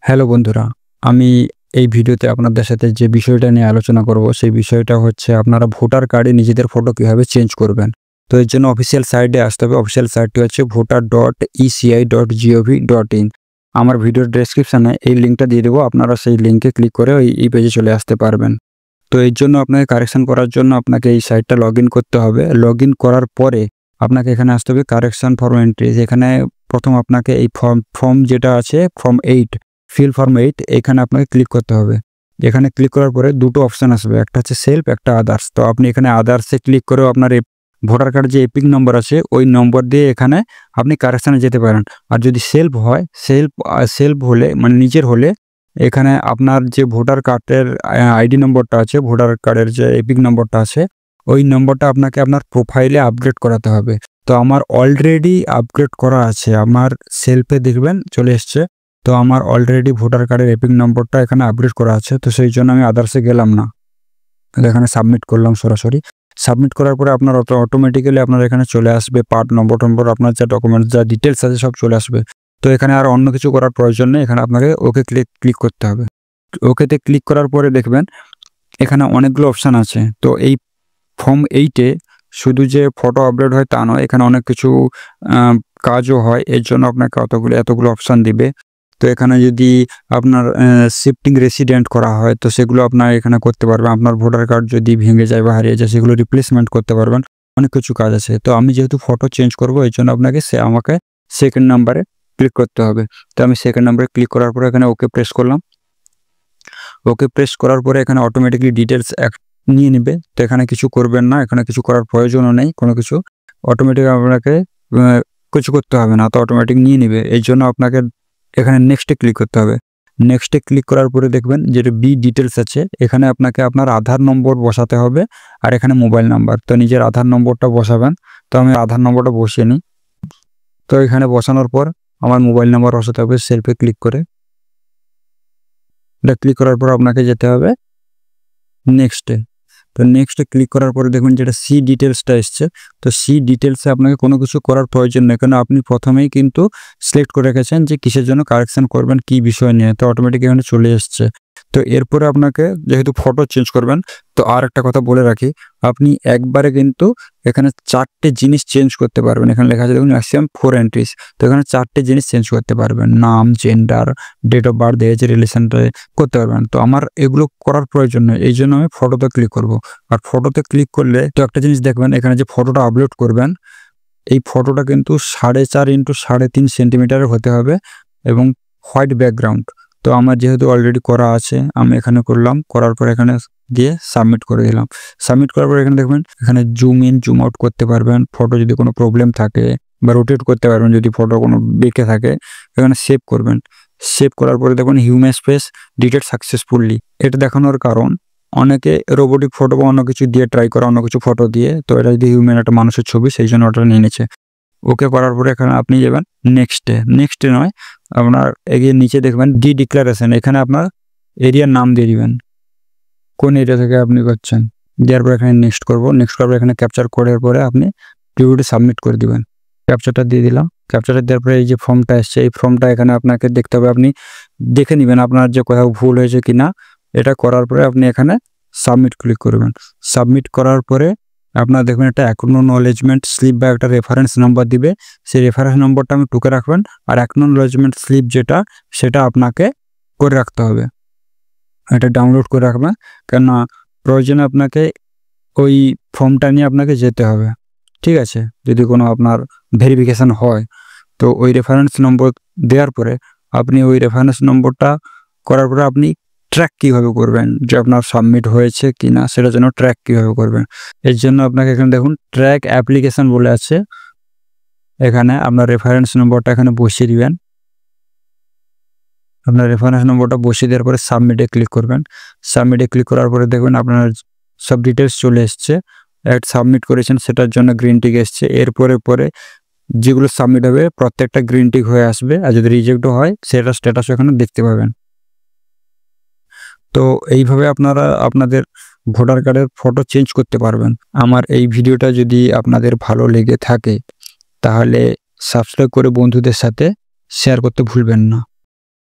Hello বন্ধুরা, আমি এই ভিডিওতে আপনাদের সাথে যে বিষয়টা নিয়ে আলোচনা করব সেই বিষয়টা হচ্ছে আপনারা ভোটার কার্ডে নিজেদের ফটো কিভাবে চেঞ্জ করবেন। তো এর জন্য অফিসিয়াল সাইটে আসতে হবে। অফিসিয়াল সাইটটি হচ্ছে voter.eci.gov.in। আমার ভিডিওর ডেসক্রিপশনে এই লিঙ্কটা দিয়ে দেবো, আপনারা সেই লিঙ্কে ক্লিক করে এই পেজে চলে আসতে পারবেন। তো এর জন্য আপনাকে কারেকশন করার জন্য আপনাকে এই সাইটটা লগইন করতে হবে। লগইন করার পরে আপনাকে এখানে আসতে হবে কারেকশন ফর্ম এন্ট্রিজ। এখানে প্রথম আপনাকে এই ফর্ম যেটা আছে ফর্ম 8 ফিল ফর্ম 8 এখানে আপনাকে ক্লিক করতে হবে। এখানে ক্লিক করার পরে দুটো অপশান আসবে, একটা হচ্ছে সেলফ, একটা আদার্স। তো আপনি এখানে আদার্সে ক্লিক করেও আপনার ভোটার কার্ড যে এপিক নম্বর আছে ওই নম্বর দিয়ে এখানে আপনি কারেকশানে যেতে পারেন। আর যদি সেলফ হয়, সেলফ হলে মানে নিজের হলে এখানে আপনার যে ভোটার কার্ডের আইডি নম্বরটা আছে, ভোটার কার্ডের যে এপিক নম্বরটা আছে ওই নম্বরটা আপনাকে আপনার প্রোফাইলে আপগ্রেড করাতে হবে। তো আমার অলরেডি আপগ্রেড করা আছে, আমার সেলফে দেখবেন চলে এসছে। তো আমার অলরেডি ভোটার কার্ডের এপিক নম্বরটা এখানে আপডেট করা আছে, তো সেই জন্য আমি আদার্সে গেলাম না, এখানে সাবমিট করলাম সরাসরি। সাবমিট করার পরে আপনার অটোমেটিক্যালি আপনার এখানে চলে আসবে পার্ট নম্বর, আপনার যা ডকুমেন্টস যা ডিটেলস আছে সব চলে আসবে। তো এখানে আর অন্য কিছু করার প্রয়োজন নেই, এখানে আপনাকে ওকে ক্লিক করতে হবে। ওকেতে ক্লিক করার পরে দেখবেন এখানে অনেকগুলো অপশান আছে। তো এই ফর্ম 8-এ শুধু যে ফটো আপলোড হয় তা নয়, এখানে অনেক কিছু কাজও হয়। এর জন্য আপনাকে এতগুলো অপশান দিবে। তো এখানে যদি আপনার শিফটিং রেসিডেন্ট করা হয় তো সেগুলো আপনার এখানে করতে পারবেন। আপনার ভোটার কার্ড যদি ভেঙে যায় বা হারিয়ে যায় সেগুলো রিপ্লেসমেন্ট করতে পারবেন। অনেক কিছু কাজ আছে। তো আমি যেহেতু ফটো চেঞ্জ করব এই জন্য আমাকে সেকেন্ড নাম্বারে ক্লিক করতে হবে। তো আমি সেকেন্ড নাম্বারে ক্লিক করার পরে এখানে ওকে প্রেস করলাম। ওকে প্রেস করার পরে এখানে অটোমেটিকলি ডিটেলস নিয়ে নেবে। তো এখানে কিছু করবেন না, এখানে কিছু করার প্রয়োজনও নেই। কোনো কিছু অটোমেটিক আপনাকে কিছু করতে হবে না, তো অটোমেটিক নিয়ে নেবে। এই জন্য আপনাকে এখানে নেক্সটে ক্লিক করতে হবে। নেক্সটে ক্লিক করার পরে দেখবেন যেটা বি ডিটেলস আছে, এখানে আপনাকে আপনার আধার নম্বর বসাতে হবে আর এখানে মোবাইল নাম্বার। তো নিজের আধার নম্বরটা বসাবেন। তো আমি আধার নম্বরটা বসিয়ে নিই। তো এখানে বসানোর পর আমার মোবাইল নাম্বার বসাতে হবে সেলফে ক্লিক করে। এটা ক্লিক করার পর আপনাকে যেতে হবে নেক্সটে। তো নেক্সটে ক্লিক করার পরে দেখবেন যেটা সি ডিটেলসটা এসছে। তো সি ডিটেলসে আপনাকে কোনো কিছু করার প্রয়োজন নেই, কারণ আপনি প্রথমেই কিন্তু সিলেক্ট করে রেখেছেন যে কিসের জন্য কারেকশন করবেন, কি বিষয় নিয়ে। তো অটোমেটিক এখানে চলে এসছে। তো এরপরে আপনাকে যেহেতু ফটো চেঞ্জ করবেন, তো আর একটা কথা বলে রাখি, আপনি একবারে কিন্তু এখানে 4টে জিনিস চেঞ্জ করতে পারবেন। এখানে লেখা আছে দেখুন ম্যাক্সিমাম 4 এন্ট্রিজ। তো এখানে 4টে জিনিস চেঞ্জ করতে পারবেন, নাম, gender, date of birth, age, রিলেশনটা করতে পারবেন। তো আমার এগুলো করার প্রয়োজন নেই, এই জন্য আমি ফটোতে ক্লিক করব। আর ফটোতে ক্লিক করলে তো একটা জিনিস দেখবেন, এখানে যে ফটোটা আপলোড করবেন এই ফটোটা কিন্তু 4.5 ইন্টু 3.5 সেন্টিমিটারের হতে হবে এবং হোয়াইট ব্যাকগ্রাউন্ড। তো আমার যেহেতু অলরেডি করা আছে আমি এখানে করলাম, করার পর এখানে দিয়ে সাবমিট করে দিলাম। সাবমিট করার পর এখানে দেখবেন এখানে জুম ইন জুম আউট করতে পারবেন, ফটো যদি কোনো প্রবলেম থাকে বা রোটেট করতে পারবেন যদি ফটো কোনো বেঁকে থাকে। এখানে সেভ করবেন। সেভ করার পরে দেখবেন হিউম্যান ফেস ডিটেক্ট সাকসেসফুলি। এটা দেখানোর কারণ অনেকে রোবোটিক ফটো বা অন্য কিছু দিয়ে ট্রাই করা, অন্য কিছু ফটো দিয়ে। তো এটা যদি হিউম্যান একটা মানুষের ছবি সেই জন্য ওটা নিয়ে নিচ্ছে। ওকে করার পরে এখানে আপনি যাবেন নেক্সটে নয়, আপনার এগিয়ে নিচে দেখবেন ডিক্লারেশন। এখানে আপনার এরিয়ার নাম দিয়ে দিবেন, কোন এরিয়া থেকে আপনি করছেন। দেওয়ার পরে এখানে নেক্সট করবো। নেক্সট করার পরে এখানে ক্যাপচার করার পরে আপনি ভিডিওটি সাবমিট করে দিবেন। ক্যাপচারটা দিয়ে দিলাম। ক্যাপচারটা দেওয়ার পরে এই যে ফর্মটা এসছে এই ফর্মটা এখানে আপনাকে দেখতে হবে, আপনি দেখে নেবেন আপনার যে কোথাও ভুল হয়েছে কিনা। এটা করার পরে আপনি এখানে সাবমিট ক্লিক করবেন। সাবমিট করার পরে আপনার দেখবেন একটা অ্যাকনোলেজমেন্ট স্লিপ বা একটা রেফারেন্স নাম্বার দিবে। সেই রেফারেন্স নম্বরটা আমি টুকে রাখবেন। আর অ্যাকনোলেজমেন্ট স্লিপ যেটা সেটা আপনাকে করে রাখতে হবে, এটা ডাউনলোড করে রাখবেন। কেননা প্রয়োজনে আপনাকে ওই ফর্মটা নিয়ে আপনাকে যেতে হবে, ঠিক আছে। যদি কোনো আপনার ভেরিফিকেশান হয় তো ওই রেফারেন্স নম্বর দেওয়ার পরে আপনি ওই রেফারেন্স নম্বরটা করার পরে আপনি ট্র্যাক কীভাবে করবেন যে আপনার সাবমিট হয়েছে কি না, সেটার জন্য ট্র্যাক কীভাবে করবেন। এর জন্য আপনাকে এখানে দেখুন ট্র্যাক অ্যাপ্লিকেশান বলে আছে, এখানে আপনার রেফারেন্স নম্বরটা এখানে বসিয়ে দিবেন। আপনার রেফারেন্স নম্বরটা বসিয়ে দেওয়ার পরে সাবমিটে ক্লিক করবেন। সাবমিটে ক্লিক করার পরে দেখবেন আপনার সব ডিটেলস চলে এসছে। সাবমিট করেছেন সেটার জন্য গ্রিন টিক এসছে। পরে যেগুলো সাবমিট হবে প্রত্যেকটা গ্রিন টিক হয়ে আসবে, আর যদি রিজেক্টও হয় সেটা স্ট্যাটাস এখানে দেখতে পাবেন। তো এইভাবে আপনারা আপনাদের ভোটার কার্ডের ফটো চেঞ্জ করতে পারবেন। আমার এই ভিডিওটা যদি আপনাদের ভালো লেগে থাকে তাহলে সাবস্ক্রাইব করে বন্ধুদের সাথে শেয়ার করতে ভুলবেন না।